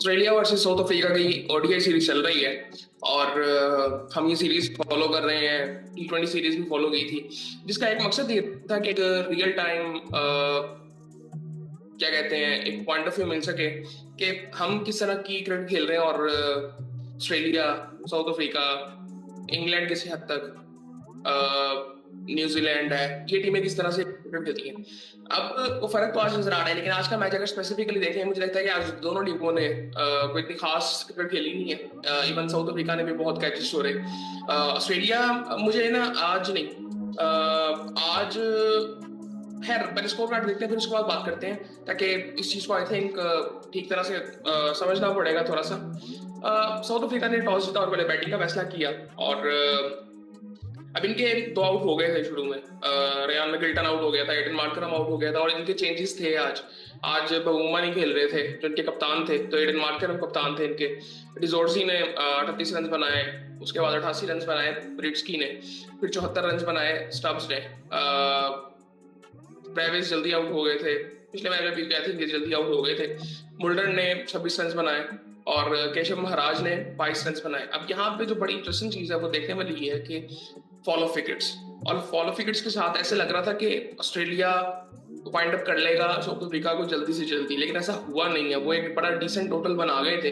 Australia versus south Africa की ODI series चल रही है और हम ये सीरीज फॉलो कर रहे हैं। T20 सीरीज भी फॉलो की थी, जिसका एक मकसद ये था कि एक रियल टाइम क्या कहते हैं, एक पॉइंट ऑफ व्यू मिल सके कि हम किस तरह की क्रिकेट खेल रहे हैं और ऑस्ट्रेलिया, साउथ अफ्रीका, इंग्लैंड किसी हद तक, न्यूजीलैंड है, ये टीमें किस तरह से क्रिकेट खेलती हैं। अब वो फर्क तो आज नजर आ रहा है, लेकिन आज का मैच अगर स्पेसिफिकली देखें, मुझे लगता है कि आज दोनों टीमों ने कोई इतनी खास क्रिकेट खेली नहीं है। इवन साउथ अफ्रीका ने भी बहुत कैचेस छोड़े। ऑस्ट्रेलिया मुझे ना आज नहीं, आज खैर पहले स्कोर कार्ड देखते हैं, फिर उसके बाद बात करते हैं, ताकि इस चीज को आई थिंक ठीक तरह से समझना पड़ेगा थोड़ा सा। साउथ अफ्रीका ने टॉस जीता और पहले बैटिंग का फैसला किया और अब इनके दो आउट हो गए थे शुरू में। रेयान मैकल्टन आउट हो गया था, एडन मार्करम आउट हो गया था और इनके चेंजेस थे आज बवूमा नहीं खेल रहे थे जो इनके कप्तान थे, तो एडन मार्करम कप्तान थे इनके। डिजोर्सी ने 38 रन बनाए, उसके बाद 88 रन बनाए ब्रिट्सकी ने, फिर 74 रन बनाए स्टब्स ने। ट्रेविस जल्दी आउट हो गए थे, पिछले मैच में भी आई थिंक जल्दी आउट हो गए थे। मुल्डन ने 26 रन बनाए और केशव महाराज ने 22 रन बनाए। अब यहाँ पे जो बड़ी इंटरेस्टिंग चीज है वो देखने वाली ये है कि फॉल ऑफ विकेट्स, और फॉल ऑफ विकेट्स के साथ ऐसे लग रहा था कि ऑस्ट्रेलिया वाइंड अप कर लेगा साउथ अफ्रीका को जल्दी से जल्दी, लेकिन ऐसा हुआ नहीं है। वो एक बड़ा डिसेंट टोटल बना गए थे।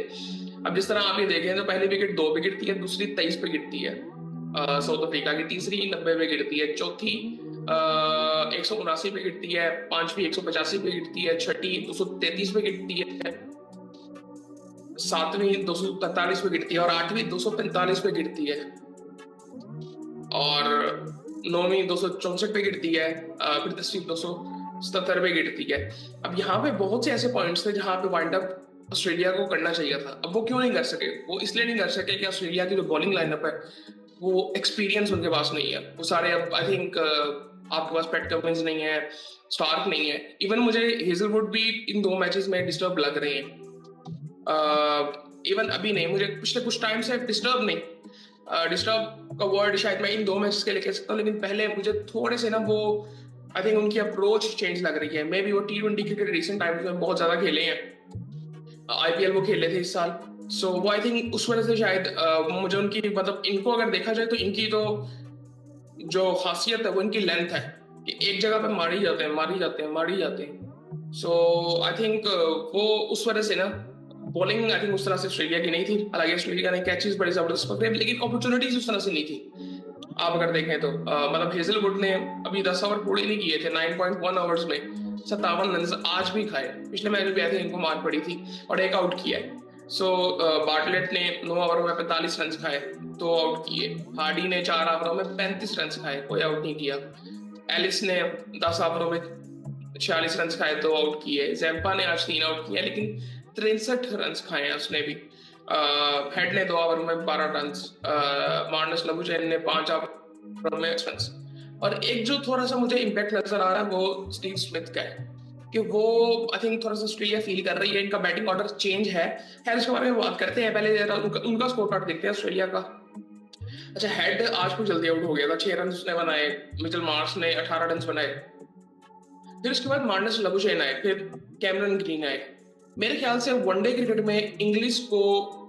अब जिस तरह आप ये देखें तो पहली विकेट 2 पे गिरती है, दूसरी 23 पे गिरती है साउथ अफ्रीका की, तीसरी 90 पे गिरती है, चौथी 179 पे गिरती है, पांचवी 185 पे गिरती है, छठी 233 पे गिरती है, सातवीं 243 पे गिरती है और आठवीं 245 पे गिरती है और नौवीं 264 पे गिरती है, फिर 10वीं 277 पे गिरती है। अब यहाँ पे बहुत से ऐसे पॉइंट्स थे जहां पे वाइंड अप ऑस्ट्रेलिया को करना चाहिए था। अब वो क्यों नहीं कर सके? वो इसलिए नहीं कर सके कि ऑस्ट्रेलिया की जो बॉलिंग लाइनअप है वो एक्सपीरियंस उनके पास नहीं है। वो सारे अब आई थिंक आपके पास पैट कमिंस नहीं है, स्टार्क नहीं है, इवन मुझे हेजलवुड भी इन 2 मैचेस में डिस्टर्ब लग रहे हैं। इवन अभी नहीं, मुझे पिछले कुछ टाइम से डिस्टर्ब नहीं, डिस्टर्ब का वर्ड शायद मैं इन 2 मैचेस के लिए कह सकता हूँ, लेकिन पहले मुझे थोड़े से ना वो आई थिंक उनकी अप्रोच चेंज लग रही है। मे बी वो T20 क्रिकेट रिसेंट टाइम्स में बहुत ज्यादा खेले हैं, आईपीएल वो खेले थे इस साल, सो वो आई थिंक उस वजह से शायद मुझे उनकी, मतलब इनको अगर देखा जाए तो इनकी तो जो खासियत है वो इनकी लेंथ है कि एक जगह पे मार ही जाते हैं, मार ही जाते हैं, मार ही जाते हैं। सो आई थिंक वो उस वजह से ना बॉलिंग आई थिंक उस तरह से ऑस्ट्रेलिया की नहीं थी। हालांकि ऑस्ट्रेलिया ने कैचेस बड़े जबरदस्त पकड़े, लेकिन अपॉर्चुनिटीज उस तरह से नहीं थी। आप अगर देखें तो मतलब हेजलवुड ने अभी 10 ओवर पूरे नहीं किए थे, 9.1 ओवर्स में 57 रन आज भी खाए। पिछले मैच में भी आई थिंक इनको मार पड़ी थी और एक आउट किया है। सो बार्टलेट ने 9 ओवरों में 45 रन खाए, 2 आउट किए। हार्डी ने 4 ओवरों में 35 रन खाए, कोई आउट नहीं किया। एलिस ने 10 ओवरों में 46 रन खाए, 2 आउट किए। जैम्पा ने आज 3 आउट किया, लेकिन 63 रन खाए हैं उसने भी। हेड ने 2 ओवर में 12 रन, मार्नस लबुशेन ने 5 ओवर में रन। और एक जो थोड़ा सा मुझे इम्पैक्ट नजर आ रहा है वो स्टीव स्मिथ का है कि वो आई थिंक थोड़ा सा ऑस्ट्रेलिया फील कर रही है, इनका बैटिंग ऑर्डर चेंज है। खैर उसके बारे में बात करते हैं, पहले उनका स्कोर कार्ड देखते हैं ऑस्ट्रेलिया का। अच्छा, हेड आज कुछ जल्दी आउट हो गया था, 6 रन उसने बनाए। मिचेल मार्श ने 18 रन बनाए। फिर उसके बाद मार्नस लबुशेन आए, फिर कैमरन ग्रीन आए। मेरे ख्याल से वनडे क्रिकेट में इंग्लिश को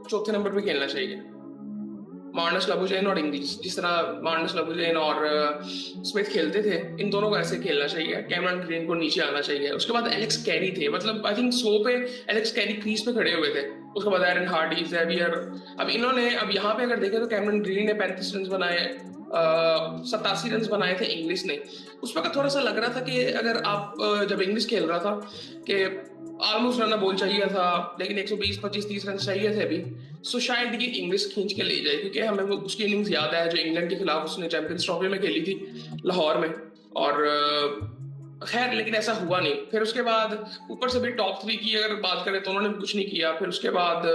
चौथे नंबर पे खेलना चाहिए। मार्नस लबुशेन और इंग्लिश, जिस तरह मार्नस लबुशेन और स्मिथ खेलते थे, इन दोनों को ऐसे खेलना चाहिए। कैमरन ग्रीन को नीचे आना चाहिए। उसके बाद एलेक्स कैरी थे, मतलब आई थिंक 100 पे एलेक्स कैरी क्रीज पे खड़े हुए थे। उसके बाद एरन हार्डी, जेवियर। अब इन्होंने, अब यहाँ पे अगर देखें तो कैमरन ग्रीन ने 35 रन बनाए, 87 रन बनाए थे इंग्लिश ने। उस वक्त थोड़ा सा लग रहा था कि अगर आप जब इंग्लिश खेल रहा था कि ऑलमोस्ट रन बॉल चाहिए था, लेकिन 120, 25, 30 रन चाहिए थे अभी, सो शायद ये इंग्लिश खींच के ले जाए, क्योंकि हमें वो उसकी इनिंग्स याद है जो इंग्लैंड के खिलाफ उसने चैंपियंस ट्रॉफी में खेली थी लाहौर में। और खैर लेकिन ऐसा हुआ नहीं। फिर उसके बाद ऊपर से भी टॉप 3 की अगर बात करें तो उन्होंने कुछ नहीं किया। फिर उसके बाद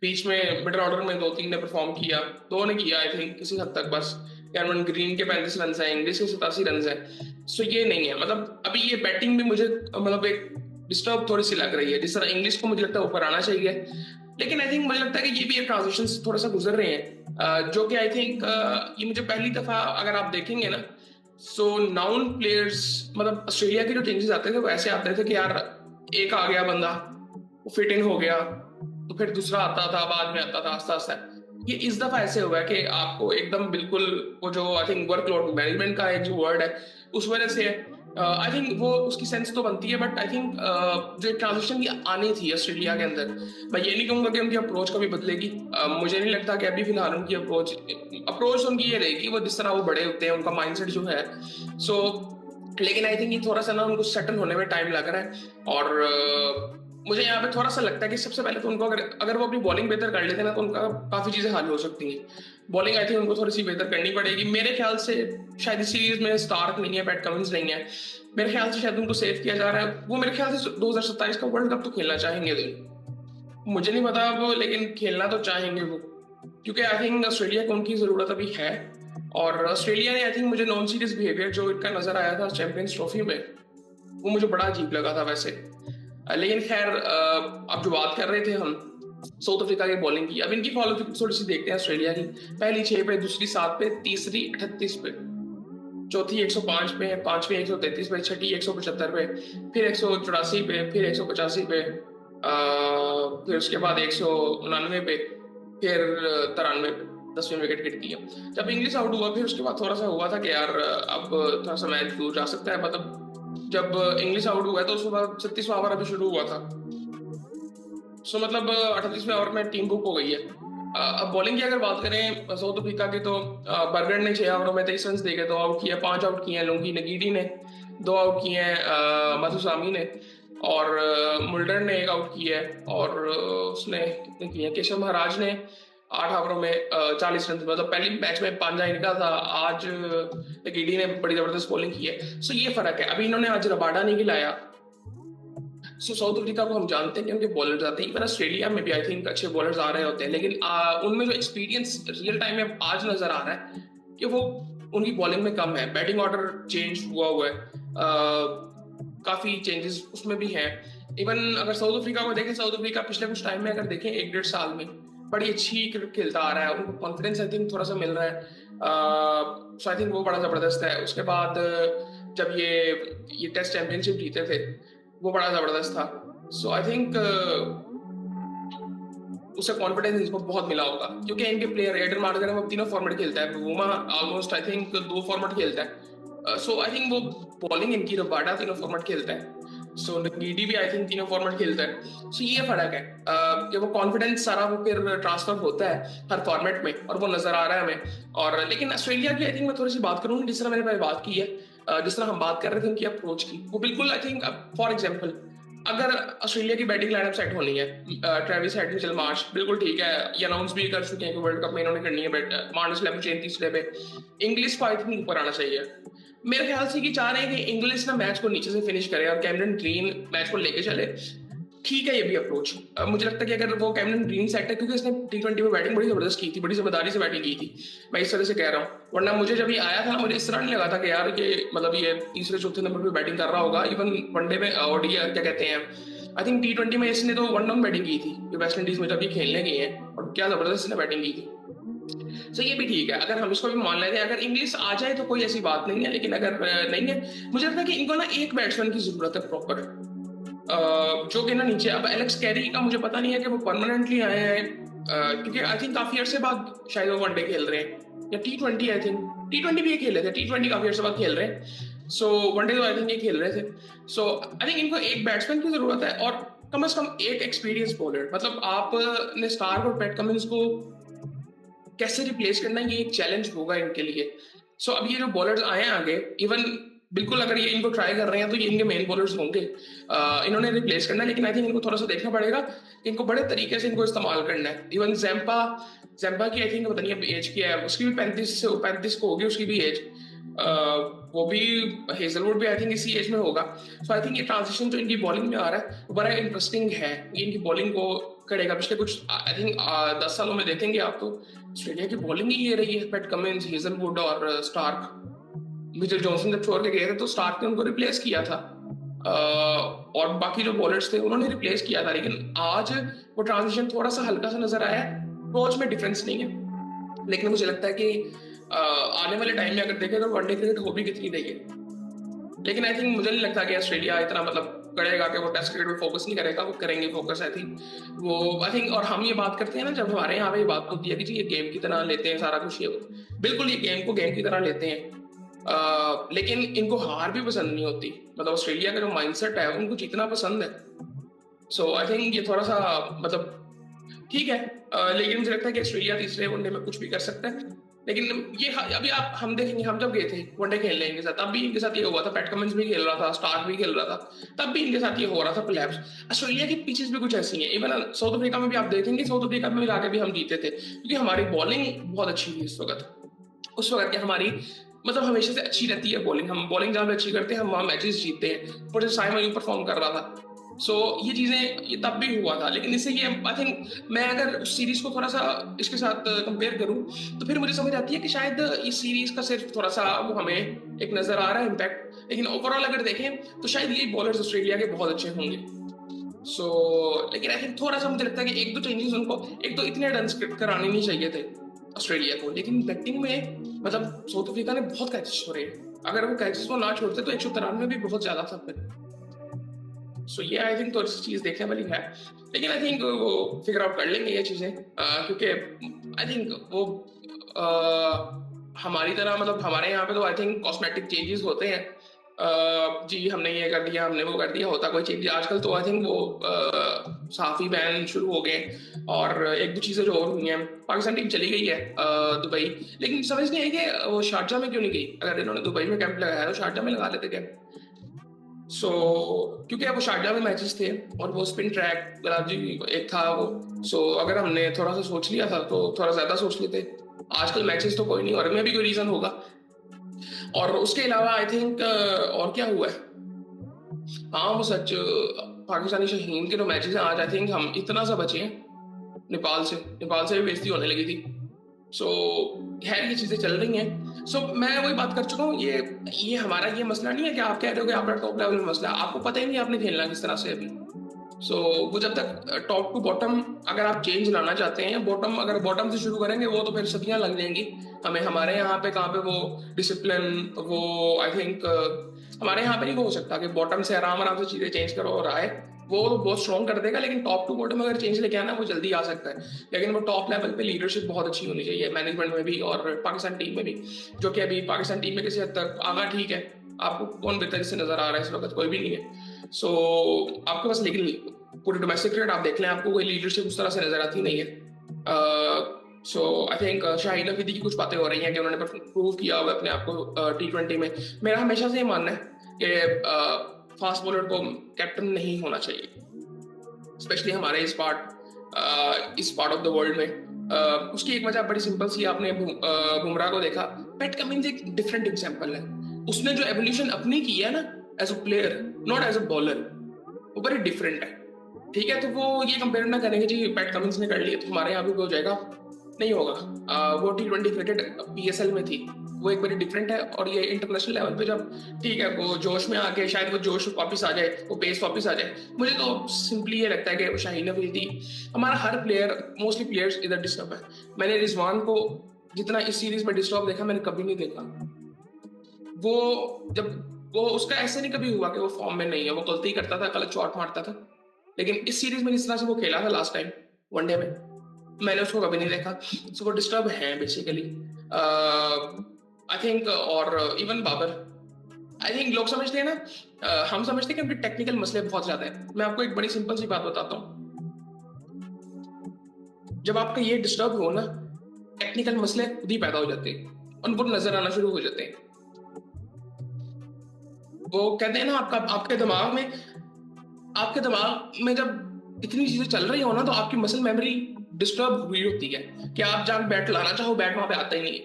बीच में मिडिल ऑर्डर में 2-3 ने परफॉर्म किया, 2 ने किया आई थिंक किसी हद तक बस। कैमरन ग्रीन के 35 रन है, इंग्लिश के 87 रन है। सो ये नहीं है, मतलब अभी ये बैटिंग भी मुझे मतलब एक डिस्टर्ब थोड़ी सी लग रही है। जिस तरह इंग्लिश को मुझे लगता है ऊपर आना चाहिए, लेकिन आई थिंक मुझे लगता है कि ये भी एक ट्रांजिशन से थोड़ा सा गुजर रहे हैं, जो कि आई थिंक ये मुझे पहली दफा अगर आप देखेंगे ना, सो नाउन प्लेयर्स, मतलब ऑस्ट्रेलिया के जो चेंजेस आते थे वो ऐसे आते थे कि यार एक आ गया बंदा, वो फिट इन हो गया, तो फिर दूसरा आता था, बाद में आता था आस्ता आस्ता। ये इस दफा ऐसे हुआ है कि आपको एकदम बिल्कुल वो जो आई थिंक वर्कलोड मैनेजमेंट का एक जो वर्ड है उस वजह से आई थिंक वो उसकी सेंस तो बनती है, बट आई थिंक जो ट्रांजिशन की आनी थी ऑस्ट्रेलिया के अंदर, मैं ये नहीं कहूंगा कि उनकी अप्रोच कभी बदलेगी। मुझे नहीं लगता कि अभी फिलहाल उनकी अप्रोच अप्रोच उनकी ये रहेगी वो जिस तरह वो बड़े होते हैं, उनका माइंडसेट जो है। सो लेकिन आई थिंक ये थोड़ा सा ना उनको सेटल होने में टाइम लग रहा है। और मुझे यहाँ पे थोड़ा सा लगता है कि सबसे पहले तो उनको अगर अगर वो अपनी बॉलिंग बेहतर कर लेते ना तो उनका काफी चीजें हल हो सकती हैं। बॉलिंग आई थिंक उनको थोड़ी सी बेहतर करनी पड़ेगी मेरे ख्याल से। शायद इस सीरीज में स्टार्क नहीं है, पैट कमिंस नहीं है, मेरे ख्याल से शायद उनको सेव किया जा रहा है। वो मेरे ख्याल से 2027 का वर्ल्ड कप तो खेलना चाहेंगे वो, मुझे नहीं पता वो, लेकिन खेलना तो चाहेंगे वो, क्योंकि आई थिंक ऑस्ट्रेलिया को उनकी जरूरत अभी है। और ऑस्ट्रेलिया ने आई थिंक मुझे नॉन सीरियस बिहेवियर जो इनका नजर आया था चैंपियंस ट्रॉफी में वो मुझे बड़ा अजीब लगा था वैसे। लेकिन खैर अब जो बात कर रहे थे हम साउथ अफ्रीका की बॉलिंग की, अब इनकी फॉलो थोड़ी सी देखते हैं ऑस्ट्रेलिया की। पहली 6 पे, दूसरी 7 पे, तीसरी 38 पे, चौथी 105 पे, पांचवी 133 पे, छठी 175 पे, फिर 184 पे, फिर 185 पे, फिर उसके बाद 199 पे, फिर 93 पे 10वीं विकेट गिरती है। जब इंग्लिश आउट हुआ फिर उसके बाद थोड़ा सा हुआ था कि यार अब थोड़ा सा मैच दूर जा सकता है। मतलब जब इंग्लिश आउट हुआ है तो उसके बाद 36वां ओवर अभी शुरू हुआ था। सो मतलब 38वें ओवर में टीम बुक हो गई है। अब बॉलिंग की अगर बात करें साउथ अफ्रीका की तो बर्गन ने 6 ओवरों में 23 रन देके 2 आउट किए, 5 आउट किए हैं लुंगी नगीडी ने, 2 आउट किए हैं मधुसामी ने, और मुल्डर ने 1 आउट किया है, और उसने कितने किए, केशव महाराज ने 8 ओवरों में 40 रन। मतलब पहले मैच में पांजा इनका था, आज नगीडी ने बड़ी जबरदस्त बॉलिंग की है। सो ये फर्क है। अभी इन्होंने आज रबाडा नहीं खिलाया। सो साउथ अफ्रीका को हम जानते हैं कि उनके बॉलर्स आते हैं, इवन ऑस्ट्रेलिया में भी आई थिंक अच्छे बॉलर्स आ रहे होते हैं, लेकिन उनमें जो एक्सपीरियंस रियल टाइम में आज नजर आ रहा है कि वो उनकी बॉलिंग में कम है। बैटिंग ऑर्डर चेंज हुआ है, काफी चेंजेस उसमें भी हैं। इवन अगर साउथ अफ्रीका को देखें, साउथ अफ्रीका पिछले कुछ टाइम में अगर देखें 1-1.5 साल में बड़ी अच्छी क्रिकेट खेलता आ रहा है, उनको कॉन्फिडेंस आई थिंक थोड़ा सा मिल रहा है। सो आई थिंक वो बड़ा जबरदस्त है। उसके बाद जब ये टेस्ट चैंपियनशिप जीते थे वो बड़ा जबरदस्त था। सो आई थिंक उसे कॉन्फिडेंस इसको बहुत मिला होगा, क्योंकि इनके प्लेयर एडन मार्गन वो तीनों फॉर्मेट खेलता है, Uma almost I think 2 format खेलता है। सो आई थिंक वो बॉलिंग इनकी रबाडा तीनों फॉर्मेट खेलता है, सो नगीडी भी आई थिंक तीनों फॉर्मेट खेलता है। सो ये फर्क है कि वो कॉन्फिडेंस सारा वो फिर ट्रांसफर होता है हर फॉर्मेट में, और वो नजर आ रहा है हमें। और लेकिन ऑस्ट्रेलिया की आई थिंक मैं थोड़ी सी बात करूँ, जिस तरह मैंने पहले बात की है, जिस तरह हम बात कर रहे थे उनकी अप्रोच की, वो बिल्कुल आई थिंक फॉर एग्जाम्पल अगर ऑस्ट्रेलिया की बैटिंग लाइनअप सेट होनी है, ट्रेविस हेड, मिचेल मार्श बिल्कुल ठीक है, ये अनाउंस भी कर चुके हैं कि वर्ल्ड कप में इन्होंने करनी है, मार्नस लेमचेन तीसरे पे, इंग्लिश को आई थिंक ऊपर आना चाहिए। मेरे ख्याल से कि चाह रहे हैं कि इंग्लिश ना मैच को नीचे से फिनिश करे और कैमरन ग्रीन मैच को लेके चले। ठीक है ये भी अप्रोच, मुझे लगता है कि अगर वो कैमरन ग्रीन सेट है, क्योंकि उसने T20 में बैटिंग बड़ी जबरदस्त की थी, बड़ी जिम्मेदारी से बैटिंग की थी, मैं इस तरह से कह रहा हूँ। वरना मुझे जब ये आया था मुझे इस तरह नहीं लगा था कि यार ये मतलब ये तीसरे चौथे नंबर पे बैटिंग कर रहा होगा। इवन वनडे में ओडीआई क्या कहते हैं, आई थिंक T20 में इसने तो 1 डाउन बैटिंग की थी वेस्ट इंडीज में जब ये खेलने गए हैं, और क्या जबरदस्त इसने बैटिंग की थी। सो ये भी ठीक है, अगर हम इसको भी मान लेते हैं, अगर इंग्लिश आ जाए तो कोई ऐसी बात नहीं है, लेकिन अगर नहीं है, मुझे लगता है कि इनको ना एक बैट्समैन की जरूरत है प्रॉपर, जो कि ना नीचे। अब एलेक्स कैरी का मुझे पता नहीं है कि वो परमानेंटली आए हैं, क्योंकि आई थिंक काफी अर्से बाद शायद वो वनडे खेल रहे हैं, या T20, आई थिंक T20 भी ये खेल रहे थे, T20 काफी अर्से बाद खेल रहे हैं। सो वनडे तो आई थिंक ये खेल रहे थे। सो आई थिंक इनको एक बैट्समैन की जरूरत है, और कम से कम एक एक्सपीरियंस बॉलर। मतलब आपने स्टार्क और पैट कमिंस को कैसे रिप्लेस करना है, ये एक चैलेंज होगा इनके लिए। सो अब ये जो बॉलर्स आए हैं आगे, इवन बिल्कुल अगर ये इनको ट्राई कर रहे हैं तो ये इनके मेन बॉलर्स होंगे, इन्होंने रिप्लेस करना है। लेकिन आई थिंक इनको थोड़ा सा देखना पड़ेगा कि इनको बड़े तरीके से इनको इस्तेमाल करना है। इवन जैम्पा की आई थिंक पता नहीं अब एज क्या है उसकी भी, 35 को होगी उसकी भी एज, वो भी, हेजलवुड भी आई थिंक इसी एज में होगा। सो आई थिंक ये ट्रांजिशन जो इनकी बॉलिंग में आ रहा है वो बड़ा इंटरेस्टिंग है, ये इनकी बॉलिंग को करेगा। पिछले कुछ आई थिंक 10 सालों में देखेंगे आप तो ऑस्ट्रेलिया की बॉलिंग ही ये रही है, पैट कमिंस, हेजलवुड और स्टार्क। मिचेल जॉनसन जब छोड़ के गए थे तो स्टार्क ने उनको रिप्लेस किया था, और बाकी जो बॉलर्स थे उन्होंने रिप्लेस किया था। लेकिन आज वो ट्रांजिशन थोड़ा सा हल्का सा नजर आया, अप्रोच में डिफरेंस नहीं है, लेकिन मुझे लगता है कि आने वाले टाइम में अगर देखें तो वनडे क्रिकेट हो भी कितनी देगी। लेकिन आई थिंक मुझे नहीं लगता कि ऑस्ट्रेलिया इतना मतलब करेगा कि वो टेस्ट क्रिकेट में फोकस नहीं करेगा, वो करेंगे फोकस। आई थिंक और हम ये बात करते हैं ना, जब हमारे यहाँ पे ये बात होती है कि जी ये गेम की तरह लेते हैं सारा कुछ, ये बिल्कुल ये गेम को गेम की तरह लेते हैं। लेकिन इनको हार भी पसंद नहीं होती। मतलब ऑस्ट्रेलिया का जो माइंडसेट है उनको जीतना पसंद है। सो आई थिंक ये थोड़ा सा मतलब ठीक है। लेकिन मुझे लगता है कि ऑस्ट्रेलिया तीसरे वनडे में कुछ भी कर सकता है। लेकिन ये अभी आप हम देखेंगे, हम जब गए थे वनडे खेलने इनके साथ, तब भी इनके साथ ये हुआ था। पैट कमिंस भी खेल रहा था, स्टार्क भी खेल रहा था, तब भी इनके साथ ये हो रहा था कोलैप्स। ऑस्ट्रेलिया की पिचेस भी कुछ ऐसी हैं। इवन साउथ अफ्रीका में भी आप देखेंगे, साउथ अफ्रीका में जाके भी हम जीते थे क्योंकि हमारी बॉलिंग बहुत अच्छी थी उस वक्त की हमारी मतलब हमेशा से अच्छी रहती है बॉलिंग। हम बॉलिंग जहाँ पे अच्छी करते हैं हम वहाँ मैचेस जीतते हैं। और साइमन यूं परफॉर्म कर रहा था। सो ये चीजें ये तब भी हुआ था। लेकिन इससे ये आई थिंक मैं अगर उस सीरीज को थोड़ा सा इसके साथ कंपेयर करूं तो फिर मुझे समझ आती है कि शायद इस सीरीज का सिर्फ थोड़ा सा वो हमें एक नजर आ रहा है इम्पैक्ट। लेकिन ओवरऑल अगर देखें तो शायद ये बॉलर्स ऑस्ट्रेलिया के बहुत अच्छे होंगे। लेकिन आई थिंक थोड़ा सा मुझे लगता है कि एक दो चेंजेस उनको, एक तो इतने रन कराने नहीं चाहिए थे ऑस्ट्रेलिया को। लेकिन बैटिंग में मतलब साउथ अफ्रीका ने बहुत कैचेस छोड़े। अगर वो कैचेस को ना छोड़ते तो 193 भी बहुत ज्यादा था फिर। सो ये आई थिंक थोड़ी सी चीज देखने वाली है। लेकिन आई थिंक वो फिगर आउट कर लेंगे ये चीजें, क्योंकि आई थिंक वो हमारी तरह मतलब हमारे यहाँ पे तो आई थिंक कॉस्मेटिक चेंजेस होते हैं। जी हमने ये कर दिया, हमने वो कर दिया, होता कोई चेंज आजकल तो आई थिंक वो साफी बैन शुरू हो गए। और एक दो चीजें जो और हुई हैं, पाकिस्तान टीम चली गई है दुबई। लेकिन समझ नहीं आई कि वो शारजा में क्यों नहीं गई। अगर इन्होंने दुबई में कैंप लगाया तो शारजा में लगा लेते कैंप। क्योंकि वो शारजा में मैचेस थे और वो स्पिन ट्रैक जी एक था वो। अगर हमने थोड़ा सा सोच लिया था तो थोड़ा ज्यादा सोच लेते। आजकल मैचेस तो कोई नहीं, और में भी कोई रीजन होगा। और उसके अलावा आई थिंक और क्या हुआ है, हाँ वो सच पाकिस्तानी शहीन के जो मैचेस हैं आज आई थिंक हम इतना सा बचे हैं नेपाल से भी बेइज्जती होने लगी थी। खैर ये चीजें चल रही हैं। मैं वही बात कर चुका हूँ। ये हमारा ये मसला नहीं है कि आप कह रहे हो कि आपका टॉप लेवल में मसला है, आपको पता ही नहीं आपने खेलना किस तरह से अभी। वो जब तक टॉप टू बॉटम अगर आप चेंज लाना चाहते हैं, अगर बॉटम से शुरू करेंगे वो तो फिर सदियां लग जाएंगी हमें। हमारे यहाँ पे कहाँ पे वो डिसिप्लिन वो आई थिंक हमारे यहाँ पे नहीं हो सकता कि बॉटम से आराम आराम से चीजें चेंज करो और आए। वो बहुत स्ट्रॉन्ग कर देगा। लेकिन टॉप टू बॉटम अगर चेंज लेके आना वो जल्दी आ सकता है। लेकिन वो टॉप लेवल पे लीडरशिप बहुत अच्छी होनी चाहिए, मैनेजमेंट में भी और पाकिस्तान टीम में भी। जो कि अभी पाकिस्तान टीम में किसी हद तक आगा ठीक है। आपको कौन बेहतर से नजर आ रहा है इस वक्त? कोई भी नहीं है। आपके पास लेकिन पूरे डोमेस्टिक क्रिकेट आप देख लें, आपको कोई लीडरशिप उस तरह से नजर आती नहीं है। आई थिंक शाहिद अफरीदी की कुछ बातें हो रही हैं कि उन्होंने प्रूव किया हुआ अपने आप को T20 में। मेरा हमेशा से ये मानना है कि फास्ट बॉलर को कैप्टन नहीं होना चाहिए, स्पेशली हमारे इस पार्ट ऑफ द वर्ल्ड में। उसकी एक वजह बड़ी सिंपल सी, आपने बुमराह को देखा। पैट कमिंस एक डिफरेंट एग्जांपल है। उसने जो एवोल्यूशन अपनी की है ना as a player, not as a bowler, वो बड़ी डिफरेंट है। ठीक है, तो वो ये कंपेयर ना करेंगे जी पैट कमिंस ने कर लिया तो हमारे यहाँ भी हो जाएगा, नहीं होगा। वो T20 क्रिकेट PSL में थी, वो एक बड़ी डिफरेंट है। और ये इंटरनेशनल लेवल पे जब ठीक है वो जोश में आके शायद वो जोश वापस आ जाए, वो पेस वापस आ जाए। मुझे तो सिंपली ये लगता है कि शाहीन अफरीदी, हमारा हर प्लेयर, मोस्टली प्लेयर्स इधर डिस्टर्ब है। मैंने रिजवान को जितना इस सीरीज में डिस्टर्ब देखा मैंने कभी नहीं देखा। वो उसका ऐसे नहीं कभी हुआ कि वो फॉर्म में नहीं है, वो गलती करता था, गलत शॉट मारता था। लेकिन इस सीरीज में जिस तरह से वो खेला था लास्ट टाइम वनडे में, मैंने उसको कभी नहीं देखा। वो डिस्टर्ब है बेसिकली आई थिंक। और इवन बाबर, आई थिंक लोग समझते हैं ना, हम समझते हैं कि उनके टेक्निकल मसले बहुत ज्यादा है। मैं आपको एक बड़ी सिंपल सी बात बताता हूँ। जब आपका ये डिस्टर्ब हो ना, टेक्निकल मसले खुद ही पैदा हो जाते हैं, उनको नजर आना शुरू हो जाते हैं। वो कहते हैं ना आपके दिमाग में जब इतनी चीजें चल रही हो ना तो आपकी मसल मेमोरी डिस्टर्ब हुई होती है कि आप जहां बैट लाना चाहो बैट वहां पे आता ही नहीं है।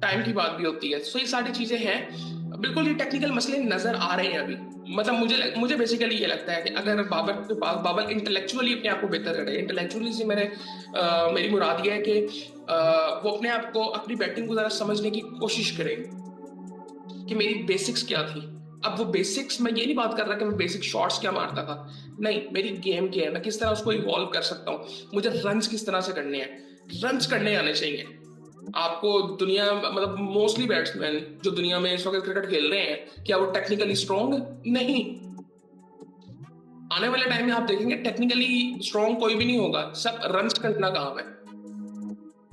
टाइम की बात भी होती है। ये सारी चीजें हैं, बिल्कुल ये टेक्निकल मसले नजर आ रहे हैं अभी। मतलब मुझे बेसिकली ये लगता है कि अगर बाबर इंटेलेक्चुअली अपने आप को बेहतर करे, इंटेलेक्चुअली से मेरी मुराद ये है कि वो अपने आप को, अपनी बैटिंग को जरा समझने की कोशिश करे कि मेरी बेसिक्स क्या थी। अब वो बेसिक्स, मैं ये नहीं बात कर रहा कि मैं बेसिक शॉट्स क्या मारता था, नहीं, मेरी गेम क्या है, मैं किस तरह उसको इवॉल्व कर सकता हूँ, मुझे रन्स किस तरह से करने हैं। रन्स करने आने चाहिए आपको। दुनिया मतलब मोस्टली बैट्समैन जो दुनिया में इस वक्त क्रिकेट खेल रहे हैं, क्या वो टेक्निकली स्ट्रॉन्ग? नहीं। आने वाले टाइम में आप देखेंगे टेक्निकली स्ट्रॉन्ग कोई भी नहीं होगा, सब रन्स करना काम है।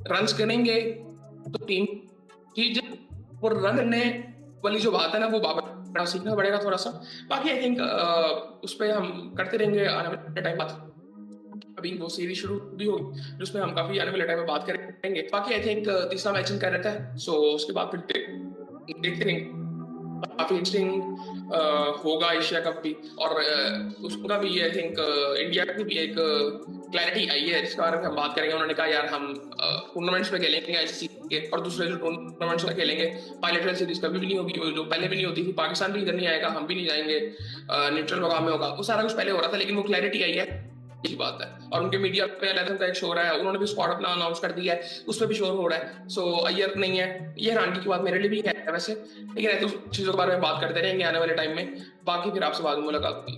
रन्स करेंगे तो टीम की जब वो रन करने वाली जो बात है ना, वो वापस सीखना पड़ेगा थोड़ा सा। बाकी आई थिंक उस पर हम करते रहेंगे आने वाले टाइम बाद। अभी वो सीरीज शुरू भी होगी जिसमें हम काफी आने वाले टाइम में बात करेंगे। बाकी आई थिंक तीसरा मैच इनका रहता है, सो उसके बाद फिर देखते हैं। काफी इंटरेस्टिंग होगा एशिया कप भी, और उसका भी आई थिंक इंडिया की भी एक क्लैरिटी आई है जिसके बारे में हम बात करेंगे। उन्होंने कहा यार हम टूर्नामेंट्स में खेलेंगे आईसीसी के, और दूसरे जो टूर्नामेंट्स में खेलेंगे बायलैटरल सीरीज कभी भी नहीं होगी, जो पहले भी नहीं होती थी। पाकिस्तान भी इधर नहीं आएगा, हम भी नहीं जाएंगे, न्यूट्रल मकाम में होगा। वो सारा कुछ पहले हो रहा था, लेकिन वो क्लैरिटी आई है, यही बात है। और उनके मीडिया पे लेथन का एक शो रहा है, उन्होंने भी स्क्वाड अपना अनाउंस कर दिया है, उस पर भी शोर हो रहा है। सो अय्यर नहीं है, ये हैरानगी की बात मेरे लिए भी है वैसे, लेकिन ऐसे चीजों के बारे में बात करते रहेंगे आने वाले टाइम में। बाकी फिर आपसे बाद में मुलाकात होगी।